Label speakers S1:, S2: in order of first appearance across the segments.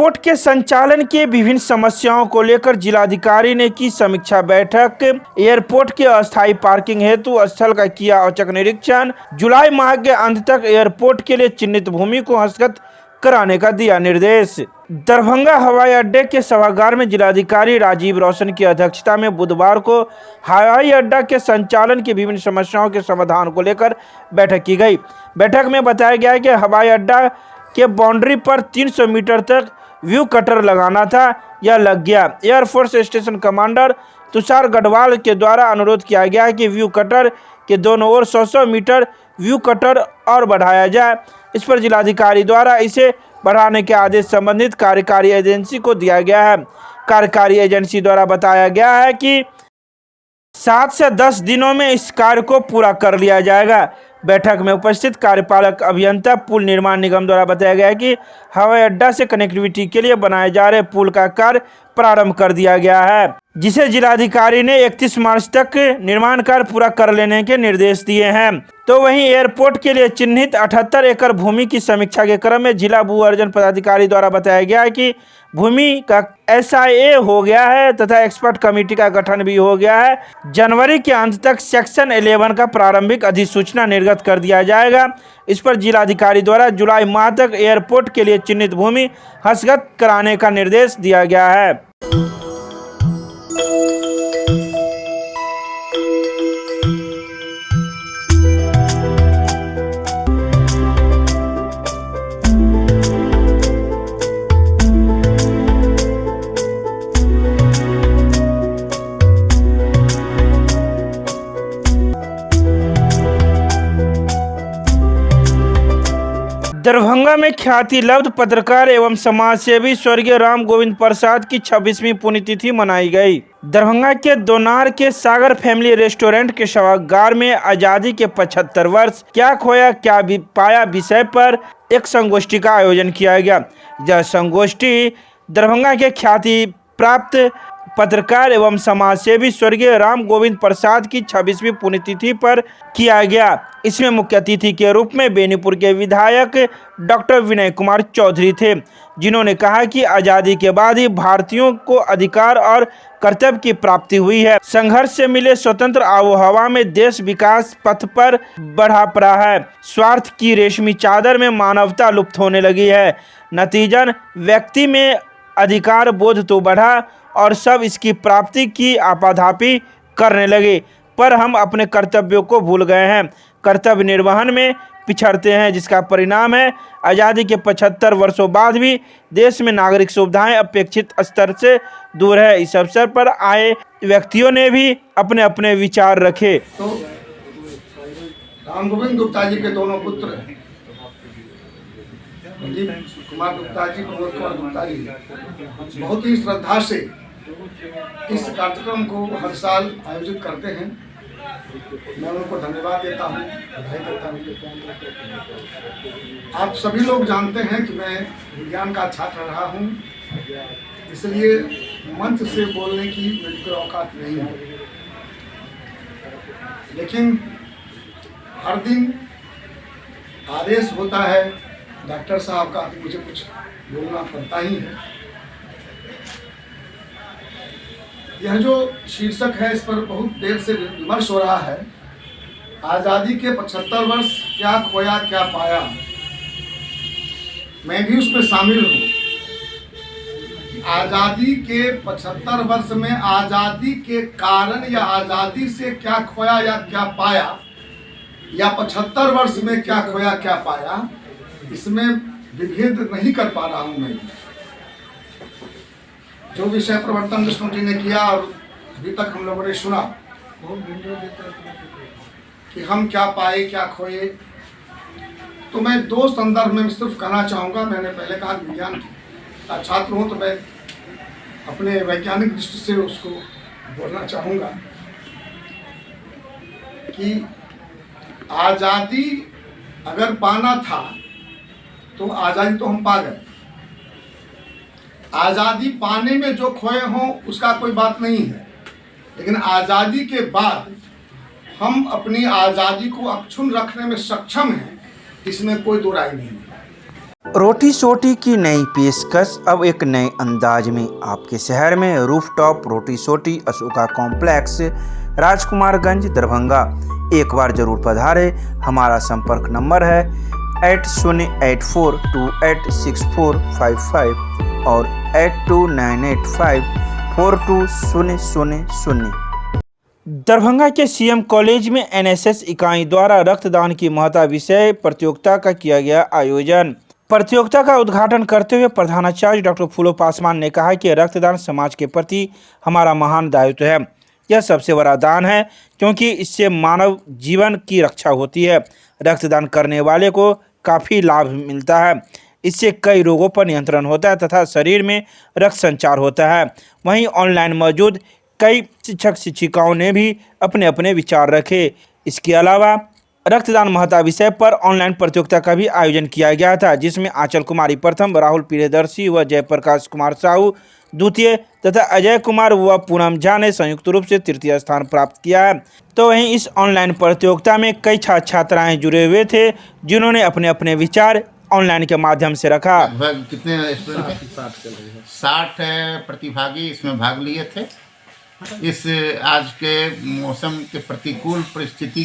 S1: Airport के संचालन के विभिन्न समस्याओं को लेकर जिलाधिकारी ने की समीक्षा बैठक। एयरपोर्ट के अस्थायी पार्किंग हेतु स्थल का किया औचक निरीक्षण। जुलाई माह के अंत तक एयरपोर्ट के लिए चिन्हित भूमि को हस्तगत कराने का दिया निर्देश। दरभंगा हवाई अड्डे के सभागार में जिलाधिकारी राजीव रोशन की अध्यक्षता में बुधवार को हवाई अड्डा के संचालन की विभिन्न समस्याओं के समाधान को लेकर बैठक की गई। बैठक में बताया गया कि हवाई अड्डा के बाउंड्री पर 300 मीटर तक व्यू कटर लगाना था, यह लग गया। Air force station commander Tushar Garhwal के द्वारा अनुरोध किया गया है कि व्यू कटर के दोनों ओर 100 मीटर व्यू कटर और बढ़ाया जाए। इस पर जिलाधिकारी द्वारा इसे बढ़ाने के आदेश संबंधित कार्यकारी एजेंसी को दिया गया है। कार्यकारी एजेंसी द्वारा बताया गया है कि 7 से 10 दिनों में इस कार्य को पूरा कर लिया जाएगा। बैठक में उपस्थित कार्यपालक अभियंता पुल निर्माण निगम द्वारा बताया गया कि हवाई अड्डा से कनेक्टिविटी के लिए बनाए जा रहे पुल का कार्य प्रारंभ कर दिया गया है, जिसे जिलाधिकारी ने 31 मार्च तक निर्माण कार्य पूरा कर लेने के निर्देश दिए हैं। तो वहीं एयरपोर्ट के लिए चिन्हित 78 एकड़ भूमि की समीक्षा के क्रम में जिला भू अर्जन पदाधिकारी द्वारा बताया गया है कि भूमि का SIA हो गया है तथा एक्सपर्ट कमेटी का गठन भी हो गया है। जनवरी के अंत तक सेक्शन 11 का प्रारंभिक अधिसूचना निर्गत कर दिया जाएगा। इस पर जिलाधिकारी द्वारा जुलाई माह तक एयरपोर्ट के लिए चिन्हित भूमि हस्तगत कराने का निर्देश दिया गया है। दरभंगा में ख्याति लब्ध पत्रकार एवं समाजसेवी स्वर्गीय राम गोविंद प्रसाद की 26वीं पुण्यतिथि मनाई गई। दरभंगा के दोनार के सागर फैमिली रेस्टोरेंट के सभागार में आजादी के 75 वर्ष क्या खोया क्या पाया विषय पर एक संगोष्ठी का आयोजन किया गया। यह संगोष्ठी दरभंगा के ख्याति प्राप्त पत्रकार एवं समाजसेवी स्वर्गीय राम गोविंद प्रसाद की 26वीं पुण्यतिथि पर किया गया। इसमें मुख्य अतिथि के रूप में बेनीपुर के विधायक डॉक्टर विनय कुमार चौधरी थे, जिन्होंने कहा कि आज़ादी के बाद ही भारतीयों को अधिकार और कर्तव्य की प्राप्ति हुई है। संघर्ष से मिले स्वतंत्र आबोहवा में देश विकास पथ पर बढ़ा पड़ा है। स्वार्थ की रेशमी चादर में मानवता लुप्त होने लगी है। नतीजन व्यक्ति में अधिकार बोध तो बढ़ा और सब इसकी प्राप्ति की आपाधापी करने लगे, पर हम अपने कर्तव्यों को भूल गए हैं। कर्तव्य निर्वहन में पिछड़ते हैं, जिसका परिणाम है आज़ादी के 75 वर्षों बाद भी देश में नागरिक सुविधाएं अपेक्षित स्तर से दूर है। इस अवसर पर आए व्यक्तियों ने भी अपने अपने विचार रखे।
S2: तो राम गोविंद गुप्ता जी के दोनों पुत्र संजीव कुमार गुप्ता जी, प्रमोद कुमार गुप्ता जी बहुत ही श्रद्धा से इस कार्यक्रम को हर साल आयोजित करते हैं। मैं उनको धन्यवाद देता हूँ, बधाई देता हूँ। आप सभी लोग जानते हैं कि मैं विज्ञान का छात्र रहा हूँ, इसलिए मंच से बोलने की मेरी कोई औकात नहीं है, लेकिन हर दिन आदेश होता है डॉक्टर साहब का, मुझे कुछ बोलना पड़ता ही है। यह जो शीर्षक है इस पर बहुत देर से विमर्श हो रहा है। आज़ादी के 75 वर्ष क्या खोया क्या पाया, मैं भी उसमें शामिल हूँ। आज़ादी के 75 वर्ष में आज़ादी के कारण या आज़ादी से क्या खोया या क्या पाया, या 75 वर्ष में क्या खोया क्या पाया, इसमें विभेद नहीं कर पा रहा हूँ मैं। जो विषय प्रवर्तन विष्णु जी ने किया और अभी तक हम लोगों ने सुना कि हम क्या पाए क्या खोए, तो मैं दो संदर्भ में सिर्फ कहना चाहूँगा। मैंने पहले कहा विज्ञान का छात्र हूँ, तो मैं अपने वैज्ञानिक दृष्टि से उसको बोलना चाहूँगा कि आज़ादी अगर पाना था तो आज़ादी तो हम पा गए। आज़ादी पाने में जो खोए हों उसका कोई बात नहीं है, लेकिन आज़ादी के बाद हम अपनी आज़ादी को अक्षुण्ण रखने में सक्षम हैं, इसमें कोई दो राय नहीं है।
S1: रोटी सोटी की नई पेशकश अब एक नए अंदाज में आपके शहर में रूफटॉप रोटी सोटी अशोका कॉम्प्लेक्स राजकुमारगंज दरभंगा। एक बार जरूर पधारे। हमारा संपर्क नंबर है 8084286455 और 8298542000। दरभंगा के सीएम कॉलेज में एनएसएस इकाई द्वारा रक्तदान की महत्ता विषय प्रतियोगिता का किया गया आयोजन। प्रतियोगिता का उद्घाटन करते हुए प्रधानाचार्य डॉक्टर फूलो पासवान ने कहा कि रक्तदान समाज के प्रति हमारा महान दायित्व है। यह सबसे बड़ा दान है क्योंकि इससे मानव जीवन की रक्षा होती है। रक्तदान करने वाले को काफ़ी लाभ मिलता है। इससे कई रोगों पर नियंत्रण होता है तथा शरीर में रक्त संचार होता है। वहीं ऑनलाइन मौजूद कई शिक्षक शिक्षिकाओं ने भी अपने अपने विचार रखे। इसके अलावा रक्तदान महत्ता विषय पर ऑनलाइन प्रतियोगिता का भी आयोजन किया गया था, जिसमें आंचल कुमारी प्रथम, राहुल प्रियदर्शी व जयप्रकाश कुमार साहू द्वितीय तथा अजय कुमार व पूनम झा ने संयुक्त रूप से तृतीय स्थान प्राप्त किया है। तो वहीं इस ऑनलाइन प्रतियोगिता में कई छात्र छात्राएं जुड़े हुए थे, जिन्होंने अपने अपने विचार ऑनलाइन के माध्यम से रखा।
S3: लगभग कितने स्टूडेंट? 60 प्रतिभागी इसमें भाग लिए थे। इस आज के मौसम के प्रतिकूल परिस्थिति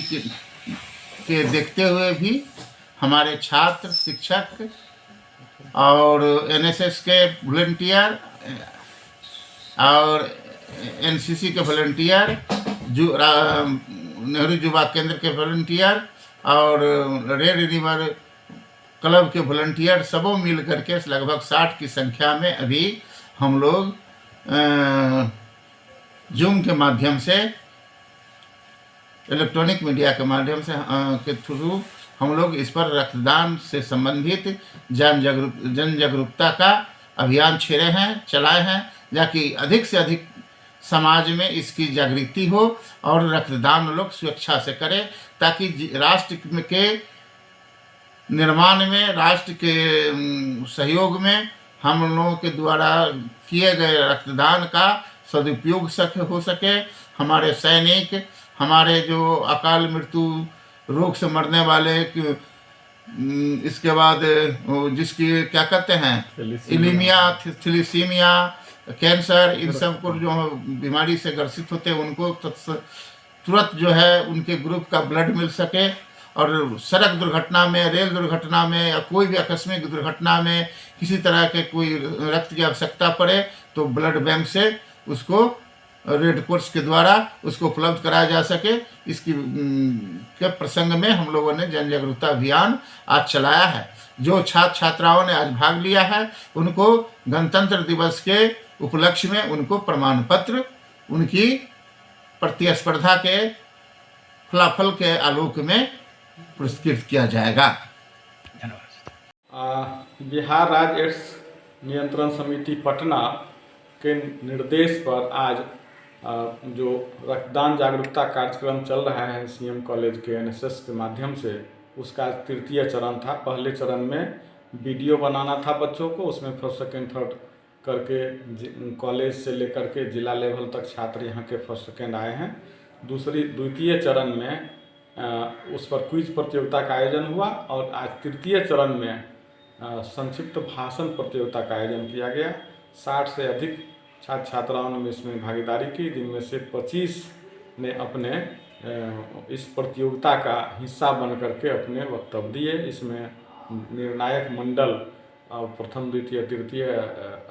S3: के देखते हुए भी हमारे छात्र, शिक्षक और एनएसएस के वॉलंटियर और एनसीसी के वॉलंटियर, नेहरू युवा केंद्र के वॉलंटियर और रेड रिवर क्लब के वॉलंटियर सबों मिल करके लगभग 60 की संख्या में अभी हम लोग जूम के माध्यम से, इलेक्ट्रॉनिक मीडिया के माध्यम से के थ्रू हम लोग इस पर रक्तदान से संबंधित जन जागरूकता का अभियान छेड़े हैं, चलाए हैं, ताकि अधिक से अधिक समाज में इसकी जागृति हो और रक्तदान लोग स्वेच्छा से करें, ताकि राष्ट्र के निर्माण में, राष्ट्र के सहयोग में हम लोगों के द्वारा किए गए रक्तदान का सदुपयोग हो सके। हमारे सैनिक, हमारे जो अकाल मृत्यु रोग से मरने वाले, इसके बाद जिसकी क्या कहते हैं इलीमिया, थैलेसीमिया, कैंसर, इन सब को जो बीमारी से ग्रसित होते हैं उनको तुरंत जो है उनके ग्रुप का ब्लड मिल सके। और सड़क दुर्घटना में, रेल दुर्घटना में या कोई भी आकस्मिक दुर्घटना में किसी तरह के कोई रक्त की आवश्यकता पड़े तो ब्लड बैंक से उसको रेड क्रॉस के द्वारा उसको उपलब्ध कराया जा सके। इसकी के प्रसंग में हम लोगों ने जन जागरूकता अभियान आज चलाया है। जो छात्र छात्राओं ने आज भाग लिया है उनको गणतंत्र दिवस के उपलक्ष्य में उनको प्रमाण पत्र उनकी प्रतिस्पर्धा के फलाफल के आलोक में पुरस्कृत किया जाएगा।
S4: बिहार राज्य एड्स नियंत्रण समिति पटना के निर्देश पर आज जो रक्तदान जागरूकता कार्यक्रम चल रहा है सीएम कॉलेज के एनएसएस के माध्यम से, उसका तृतीय चरण था। पहले चरण में वीडियो बनाना था बच्चों को, उसमें फर्स्ट सेकेंड थर्ड करके कॉलेज से लेकर के जिला लेवल तक छात्र यहाँ के फर्स्ट सेकेंड आए हैं। द्वितीय चरण में उस पर क्विज प्रतियोगिता का आयोजन हुआ और आज तृतीय चरण में संक्षिप्त भाषण प्रतियोगिता का आयोजन किया गया। 60 से अधिक छात्र छात्राओं ने इसमें भागीदारी की, जिनमें से 25 ने अपने इस प्रतियोगिता का हिस्सा बन करके अपने वक्तव्य दिए। इसमें निर्णायक मंडल और प्रथम, द्वितीय, तृतीय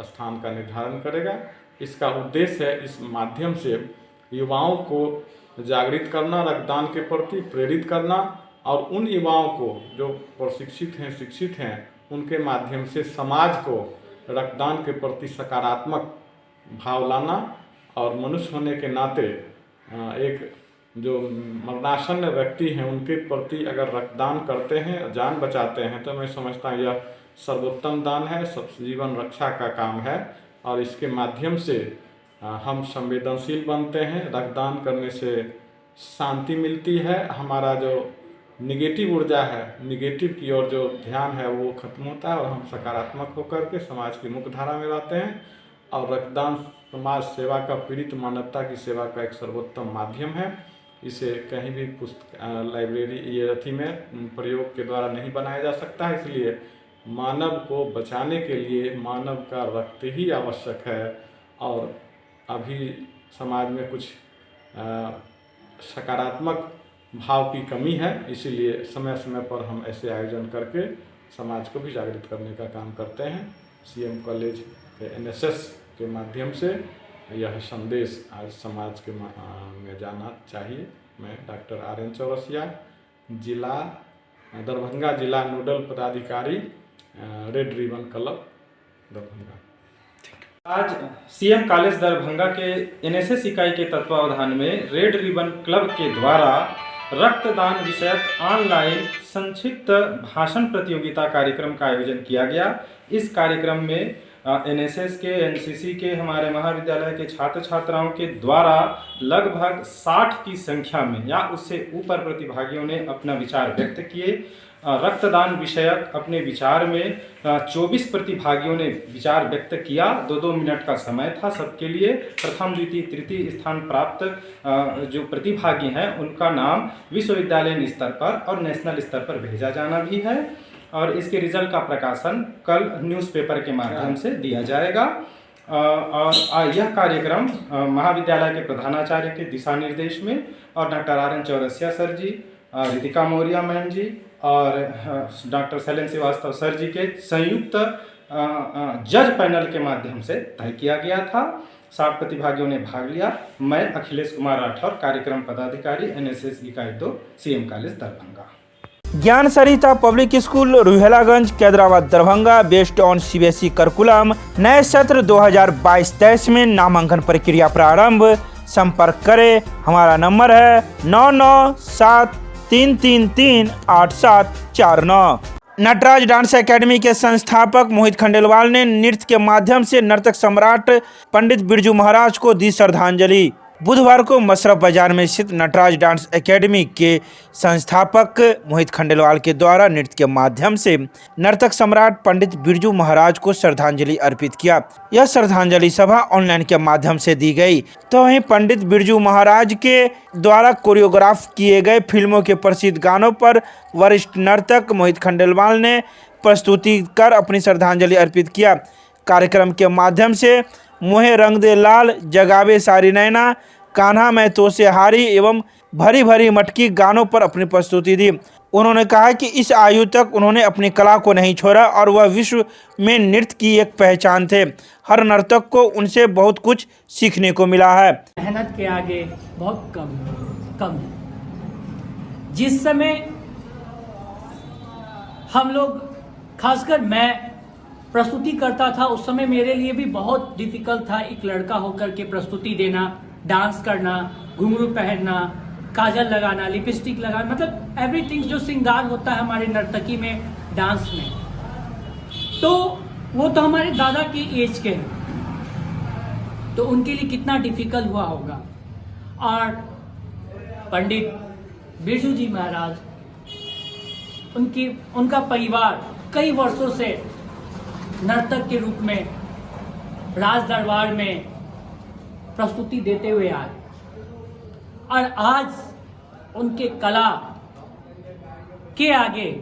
S4: स्थान का निर्धारण करेगा। इसका उद्देश्य है इस माध्यम से युवाओं को जागृत करना, रक्तदान के प्रति प्रेरित करना और उन युवाओं को जो प्रशिक्षित हैं, शिक्षित हैं, उनके माध्यम से समाज को रक्तदान के प्रति सकारात्मक भाव लाना और मनुष्य होने के नाते एक जो मरणासन्न व्यक्ति हैं उनके प्रति अगर रक्तदान करते हैं, जान बचाते हैं, तो मैं समझता हूँ यह सर्वोत्तम दान है, सब जीवन रक्षा का काम है। और इसके माध्यम से हम संवेदनशील बनते हैं। रक्तदान करने से शांति मिलती है, हमारा जो निगेटिव ऊर्जा है, निगेटिव की ओर जो ध्यान है वो खत्म होता है और हम सकारात्मक होकर के समाज की मुख्य धारा में रहते हैं। और रक्तदान समाज सेवा का, पीड़ित मानवता की सेवा का एक सर्वोत्तम माध्यम है। इसे कहीं भी पुस्तक लाइब्रेरी ये अथी में प्रयोग के द्वारा नहीं बनाया जा सकता है, इसलिए मानव को बचाने के लिए मानव का रक्त ही आवश्यक है। और अभी समाज में कुछ सकारात्मक भाव की कमी है, इसीलिए समय समय पर हम ऐसे आयोजन करके समाज को भी जागृत करने का काम करते हैं। सीएम कॉलेज के एनएसएस के माध्यम से यह संदेश आज समाज के में जाना चाहिए। मैं डॉक्टर आर्यन चौरसिया, जिला दरभंगा जिला नोडल पदाधिकारी, रेड रिबन क्लब दरभंगा।
S5: आज सीएम कॉलेज दरभंगा के एनएसएस इकाई के तत्वावधान में रेड रिबन क्लब के द्वारा रक्तदान विषयक ऑनलाइन संक्षिप्त भाषण प्रतियोगिता कार्यक्रम का आयोजन किया गया। इस कार्यक्रम में एनएसएस के, एनसीसी के, हमारे महाविद्यालय के छात्र छात्राओं के द्वारा लगभग 60 की संख्या में या उससे ऊपर प्रतिभागियों ने अपना विचार व्यक्त किए। रक्तदान विषयक अपने विचार में 24 प्रतिभागियों ने विचार व्यक्त किया। 2-2 मिनट का समय था सबके लिए। प्रथम, द्वितीय, तृतीय स्थान प्राप्त जो प्रतिभागी हैं उनका नाम विश्वविद्यालय स्तर पर और नेशनल स्तर पर भेजा जाना भी है और इसके रिजल्ट का प्रकाशन कल न्यूज़पेपर के माध्यम से दिया जाएगा। और यह कार्यक्रम महाविद्यालय के प्रधानाचार्य के दिशा निर्देश में और डॉक्टर आर्यन चौरसिया सर जी, रितिका मौर्य मैम जी और डॉक्टर शैलेंद्र श्रीवास्तव सर जी के संयुक्त जज पैनल के माध्यम से तय किया गया था। 60 प्रतिभागियों ने भाग लिया। मैं अखिलेश कुमार राठौर, कार्यक्रम पदाधिकारी, एनएसएस इकाई 2, CM college Darbhanga.
S1: Gyan Sarita public school Ruhelaganj Qadirabad Darbhanga based on CBSE curriculum. नए सत्र 2022-23 में नामांकन प्रक्रिया प्रारंभ। संपर्क करें, हमारा नंबर है 9973338749। नटराज डांस एकेडमी के संस्थापक मोहित खंडेलवाल ने नृत्य के माध्यम से नर्तक सम्राट पंडित बिरजू महाराज को दी श्रद्धांजलि। बुधवार को मशरफ बाजार में स्थित नटराज डांस एकेडमी के संस्थापक मोहित खंडेलवाल के द्वारा नृत्य के माध्यम से नर्तक सम्राट पंडित बिरजू महाराज को श्रद्धांजलि अर्पित किया। यह श्रद्धांजलि सभा ऑनलाइन के माध्यम से दी गई। तो वहीं पंडित बिरजू महाराज के द्वारा कोरियोग्राफ किए गए फिल्मों के प्रसिद्ध गानों पर वरिष्ठ नर्तक मोहित खंडेलवाल ने प्रस्तुति कर अपनी श्रद्धांजलि अर्पित किया। कार्यक्रम के माध्यम से मोहे रंग दे लाल, जगावे सारी नैना, कान्हा मैं तो से हारी एवं भरी भरी मटकी गानों पर अपनी प्रस्तुति दी। उन्होंने कहा कि इस आयु तक उन्होंने अपनी कला को नहीं छोड़ा और वह विश्व में नृत्य की एक पहचान थे। हर नर्तक को उनसे बहुत कुछ सीखने को मिला है।
S6: मेहनत के आगे बहुत कम है। जिस समय हम लोग, खासकर मैं प्रस्तुति करता था, उस समय मेरे लिए भी बहुत डिफिकल्ट था एक लड़का होकर के प्रस्तुति देना, डांस करना, घुंघरू पहनना, काजल लगाना, लिपस्टिक लगाना, मतलब एवरीथिंग जो श्रृंगार होता है हमारे नर्तकी में, डांस में। तो वो तो हमारे दादा के एज के हैं, तो उनके लिए कितना डिफिकल्ट हुआ होगा। और पंडित बिरजू जी महाराज, उनका परिवार कई वर्षों से नर्तक के रूप में राज दरबार में प्रस्तुति देते हुए आए और आज उनके कला के आगे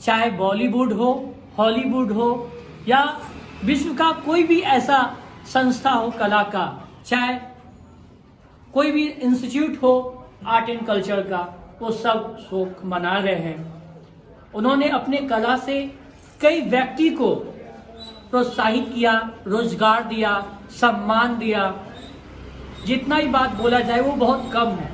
S6: चाहे बॉलीवुड हो, हॉलीवुड हो या विश्व का कोई भी ऐसा संस्था हो कला का, चाहे कोई भी इंस्टीट्यूट हो आर्ट एंड कल्चर का, वो सब शोक मना रहे हैं। उन्होंने अपने कला से कई व्यक्ति को प्रोत्साहित किया, रोजगार दिया, सम्मान दिया। जितना ही बात बोला जाए वो बहुत कम है।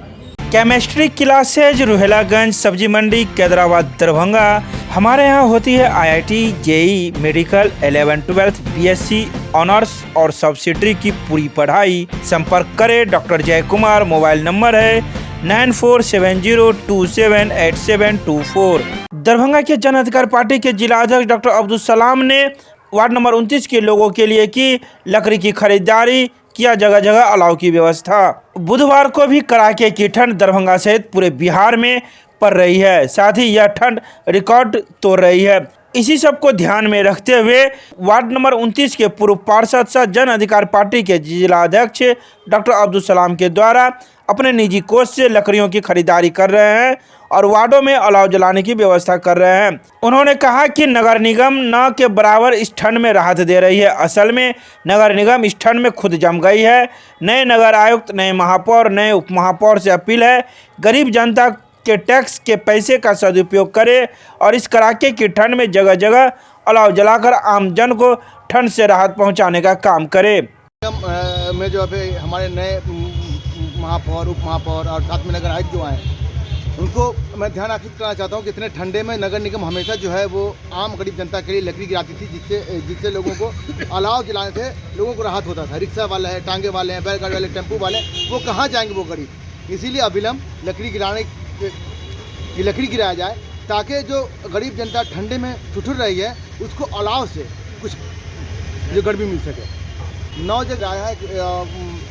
S1: केमिस्ट्री क्लासेज रुहेलागंज सब्जी मंडी कैदराबाद दरभंगा। हमारे यहाँ होती है IIT, JEE, medical, 11-12, BSc honours और सब्सिडरी की पूरी पढ़ाई। संपर्क करें डॉक्टर जय कुमार। मोबाइल नंबर है 9470278724। दरभंगा के जन अधिकार पार्टी के जिला अध्यक्ष डॉक्टर अब्दुल सलाम ने वार्ड नंबर 29 के लोगों के लिए की लकड़ी की खरीदारी, किया जगह जगह अलाव की व्यवस्था। बुधवार को भी कड़ाके की ठंड दरभंगा सहित पूरे बिहार में पड़ रही है, साथ ही यह ठंड रिकॉर्ड तोड़ रही है। इसी सब को ध्यान में रखते हुए वार्ड नंबर 29 के पूर्व पार्षद सह जन अधिकार पार्टी के जिला अध्यक्ष डॉक्टर अब्दुल सलाम के द्वारा अपने निजी कोष से लकड़ियों की खरीदारी कर रहे हैं और वार्डों में अलाव जलाने की व्यवस्था कर रहे हैं। उन्होंने कहा कि नगर निगम न के बराबर इस ठंड में राहत दे रही है। असल में नगर निगम इस ठंड में खुद जम गई है। नए नगर आयुक्त, नए महापौर, नए उप महापौर से अपील है, गरीब जनता के टैक्स के पैसे का सदुपयोग करे और इस कड़ाके की ठंड में जगह जगह अलाव जलाकर आम जन को ठंड से राहत पहुंचाने का काम करे।
S2: में जो अभी हमारे नए महापौर, उप महापौर और साथ में नगर आयुक्त जो आए, उनको मैं ध्यान आकर्षित करना चाहता हूँ कि इतने ठंडे में नगर निगम हमेशा जो है वो आम गरीब जनता के लिए लकड़ी गिराती थी, जिससे लोगों को अलाव जलाने से लोगों को राहत होता था। रिक्शा वाले हैं, टांगे वाले हैं, बैलगाड़ी वाले, टेम्पो वाले, वो कहाँ जाएंगे वो गरीब। इसीलिए अविलंब लकड़ी गिराया जाए ताकि जो गरीब जनता ठंडे में ठुठुर रही है उसको अलाव से कुछ जो गर्मी मिल सके। 9 जगह गिराया है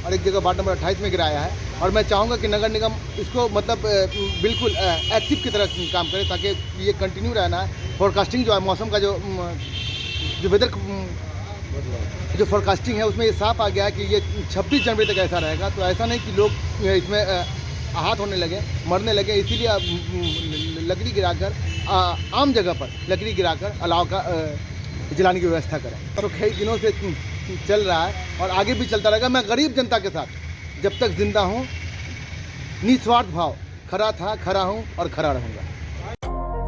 S2: और एक जगह वार्ड नंबर 28 में गिराया है और मैं चाहूँगा कि नगर निगम इसको मतलब बिल्कुल एक्टिव की तरह काम करे ताकि ये कंटिन्यू रहना है। फोरकास्टिंग जो है मौसम का जो वेदर जो फोरकास्टिंग है उसमें ये साफ आ गया है कि ये 26 जनवरी तक ऐसा रहेगा। तो ऐसा नहीं कि लोग इसमें आहत होने लगे, मरने लगे। इसीलिए लकड़ी गिराकर आम जगह पर लकड़ी गिराकर अलाव का जलाने की व्यवस्था करें। तो कई दिनों से चल रहा है और आगे भी चलता रहेगा। मैं गरीब जनता के साथ जब तक जिंदा हूँ निस्वार्थ भाव खड़ा था, खड़ा हूँ और खड़ा रहूँगा।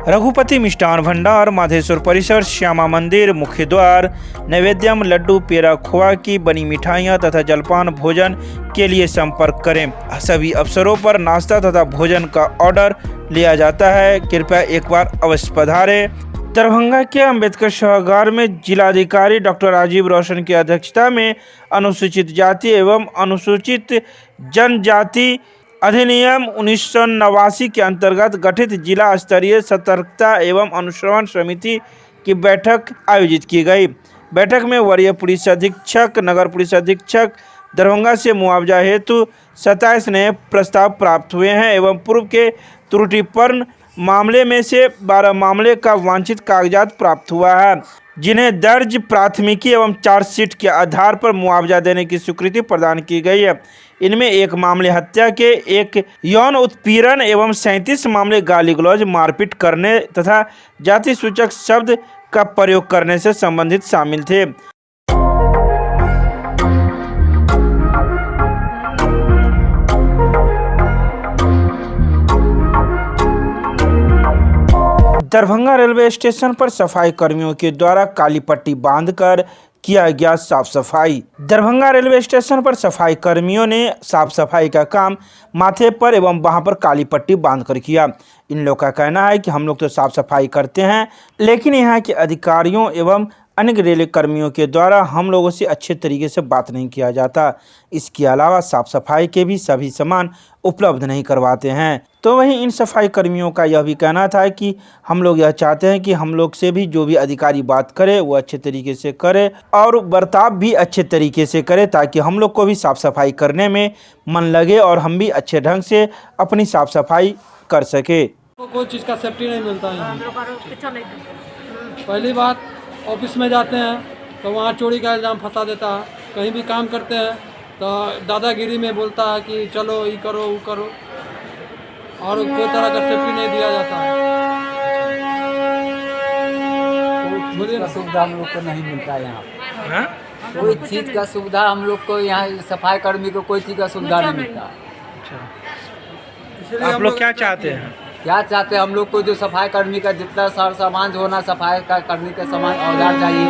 S1: रघुपति मिष्ठान भंडार, माधेश्वर परिसर, श्यामा मंदिर, मुख्य द्वार, नैवेद्यम, लड्डू, पेड़ा, खोआ की बनी मिठाइयाँ तथा जलपान भोजन के लिए संपर्क करें। सभी अवसरों पर नाश्ता तथा भोजन का ऑर्डर लिया जाता है। कृपया एक बार अवश्य पधारें। दरभंगा के अंबेडकर सभागार में जिलाधिकारी डॉक्टर राजीव रोशन की अध्यक्षता में अनुसूचित जाति एवं अनुसूचित जनजाति अधिनियम 1989 के अंतर्गत गठित जिला स्तरीय सतर्कता एवं अनुश्रवण समिति की बैठक आयोजित की गई। बैठक में वरीय पुलिस अधीक्षक, नगर पुलिस अधीक्षक दरभंगा से मुआवजा हेतु 27 नए प्रस्ताव प्राप्त हुए हैं एवं पूर्व के त्रुटिपूर्ण मामले में से 12 मामले का वांछित कागजात प्राप्त हुआ है, जिन्हें दर्ज प्राथमिकी एवं चार्जशीट के आधार पर मुआवजा देने की स्वीकृति प्रदान की गई है। इनमें 1 मामले हत्या के, 1 यौन उत्पीड़न एवं 37 मामले गाली गलौज, मारपीट करने तथा जाति सूचक शब्द का प्रयोग करने से संबंधित शामिल थे। दरभंगा रेलवे स्टेशन पर सफाई कर्मियों के द्वारा काली पट्टी बांधकर किया गया साफ सफाई। दरभंगा रेलवे स्टेशन पर सफाई कर्मियों ने साफ सफाई का काम माथे पर एवं बाह पर काली पट्टी बांधकर किया। इन लोगों का कहना है कि हम लोग तो साफ सफाई करते हैं, लेकिन यहाँ के अधिकारियों एवं अन्य रेलवे कर्मियों के द्वारा हम लोगों से अच्छे तरीके से बात नहीं किया जाता। इसके अलावा साफ सफाई के भी सभी सामान उपलब्ध नहीं करवाते हैं। तो वहीं इन सफाई कर्मियों का यह भी कहना था कि हम लोग यह चाहते हैं कि हम लोग से भी जो भी अधिकारी बात करे वो अच्छे तरीके से करे और बर्ताव भी अच्छे तरीके से करे, ताकि हम लोग को भी साफ सफाई करने में मन लगे और हम भी अच्छे ढंग से अपनी साफ सफाई कर सके।
S7: कोई चीज़ का सेफ्टी नहीं मिलता है। पहली बात, ऑफिस में जाते हैं तो वहाँ चोरी का इल्ज़ाम फंसा देता है। कहीं भी काम करते हैं तो दादागिरी में बोलता है कि चलो ये करो वो करो, और कोई तरह का सेफ्टी नहीं दिया जाता है।
S8: कोई सुविधा हम लोग को नहीं मिलता है यहाँ। कोई चीज़ का सुविधा हम लोग को यहाँ सफाई कर्मी को कोई चीज़ का सुविधा नहीं मिलता।
S1: आप लोग क्या चाहते हैं?
S8: क्या चाहते हैं हम लोग को, जो सफाई कर्मी का जितना सारा सामान जो होना सफाई का करने का सामान औजार चाहिए,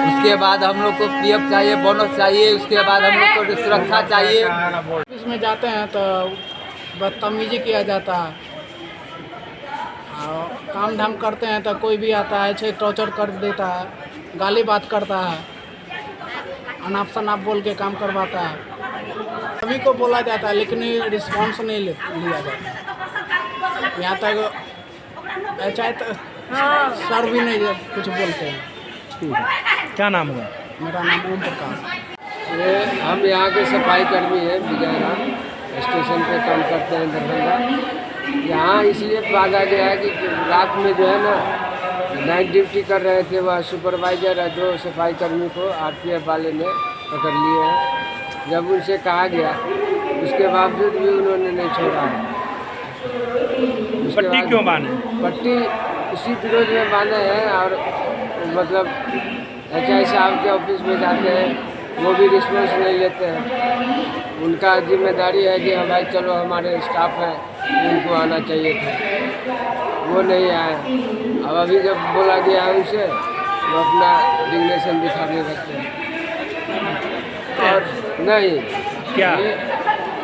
S8: उसके बाद हम लोग को पीएफ चाहिए, बोनस चाहिए, उसके बाद हम लोग को सुरक्षा चाहिए।
S7: इसमें जाते हैं तो बदतमीजी किया जाता है, और काम धाम करते हैं तो कोई भी आता है ऐसे टॉर्चर कर देता है, गाली बात करता है, अनाप शनाप बोल के काम करवाता है। सभी को बोला जाता है लेकिन रिस्पॉन्स नहीं लिया जाता। यहाँ तक चाहे तो सर भी नहीं कुछ बोलते हैं।
S1: क्या नाम है?
S7: मेरा नाम ओम प्रकाश।
S9: ये हम यहाँ के सफाई कर्मी हैं, विजयरा स्टेशन पे काम करते हैं दरभंगा। यहाँ इसलिए बांधा गया है कि रात में जो है ना नाइट ड्यूटी कर रहे थे, वह सुपरवाइजर है जो सफाई कर्मी को आरपीएफ वाले ने पकड़ लिए हैं। जब उनसे कहा गया उसके बावजूद भी उन्होंने नहीं छोड़ा है। उसके
S5: पट्टी
S9: बाद
S5: क्यों बांधे?
S9: पट्टी इसी विरोध में बांधे हैं और मतलब HI साहब के ऑफिस में जाते हैं, वो भी रिस्पॉन्स नहीं लेते हैं। उनका जिम्मेदारी है कि हाँ भाई चलो हमारे स्टाफ है उनको आना चाहिए था, वो नहीं आए। अब अभी जब बोला गया है उनसे वो अपना डिग्नेशन दिखाने लगते हैं और नहीं
S5: क्या?
S9: ये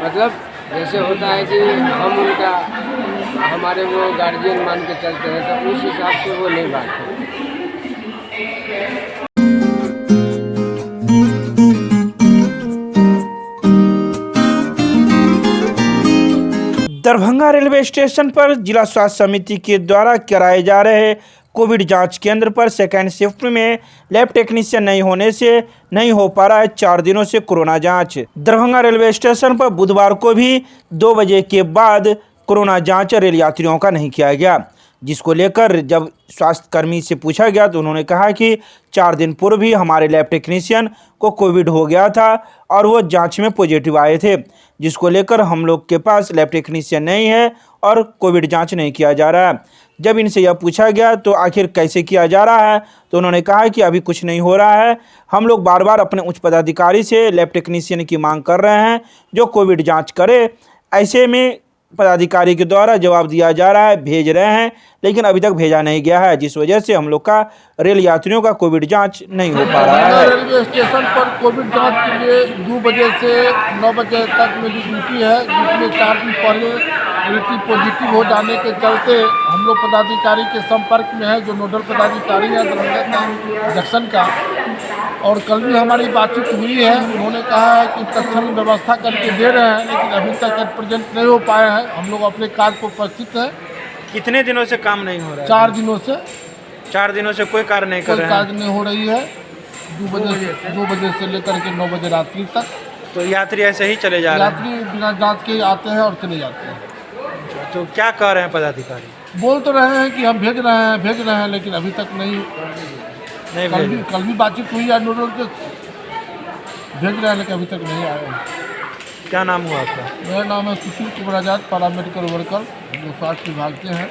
S9: मतलब जैसे होता है कि हम उनका हमारे वो गार्जियन मान के चलते हैं तो उस हिसाब से वो नहीं बात करते।
S1: दरभंगा रेलवे स्टेशन पर जिला स्वास्थ्य समिति के द्वारा कराए जा रहे कोविड जांच केंद्र पर सेकेंड शिफ्ट में लैब टेक्नीशियन नहीं होने से नहीं हो पा रहा है 4 दिनों से कोरोना जांच। दरभंगा रेलवे स्टेशन पर बुधवार को भी 2 बजे के बाद कोरोना जांच रेल यात्रियों का नहीं किया गया, जिसको लेकर जब स्वास्थ्य कर्मी से पूछा गया तो उन्होंने कहा कि 4 दिन पूर्व भी हमारे लैब टेक्नीशियन को कोविड हो गया था और वो जांच में पॉजिटिव आए थे, जिसको लेकर हम लोग के पास लैब टेक्नीशियन नहीं है और कोविड जांच नहीं किया जा रहा है। जब इनसे यह पूछा गया तो आखिर कैसे किया जा रहा है तो उन्होंने कहा कि अभी कुछ नहीं हो रहा है, हम लोग बार बार अपने उच्च पदाधिकारी से लैब टेक्नीशियन की मांग कर रहे हैं जो कोविड जाँच करे। ऐसे में पदाधिकारी के द्वारा जवाब दिया जा रहा है, भेज रहे हैं, लेकिन अभी तक भेजा नहीं गया है, जिस वजह से हम लोग का रेल यात्रियों का कोविड जांच नहीं हो पा रहा है।
S10: रेलवे स्टेशन पर कोविड जांच के लिए 2 बजे से 9 बजे तक मेरी ड्यूटी है, जिसमें 4 दिन पहले रिलेटिव पॉजिटिव हो जाने के चलते हम लोग पदाधिकारी के संपर्क में है, जो नोडल पदाधिकारी है दरभंगा जंक्शन का। और कल भी हमारी बातचीत हुई है, उन्होंने कहा है कि तत्काल व्यवस्था करके दे रहे हैं, लेकिन अभी तक एट प्रेजेंट नहीं हो पाए हैं। हम लोग अपने कार्य को उपस्थित हैं।
S1: कितने दिनों से काम नहीं हो रहा है?
S10: 4 दिनों से
S1: 4 दिनों से कोई कार्य नहीं कर
S10: कोई
S1: रहे
S10: कार्य
S1: हैं।
S10: नहीं हो रही है। 2 बजे से लेकर के 9 बजे रात्रि तक
S1: तो यात्री ऐसे ही चले जा रहे हैं।
S10: यात्री बिना जांच के आते हैं और चले जाते हैं।
S1: तो क्या कह रहे हैं पदाधिकारी?
S10: बोल तो रहे हैं कि हम भेज रहे हैं, लेकिन अभी तक नहीं
S1: भेजे।
S10: कल भी बातचीत हुई है, नोडल के भेज रहे हैं लेकिन अभी तक नहीं आए हैं।
S1: क्या नाम हुआ आपका?
S10: मेरा नाम है सुशील कुमार आजाद, पैरामेडिकल वर्कर जो स्वास्थ्य विभाग के हैं।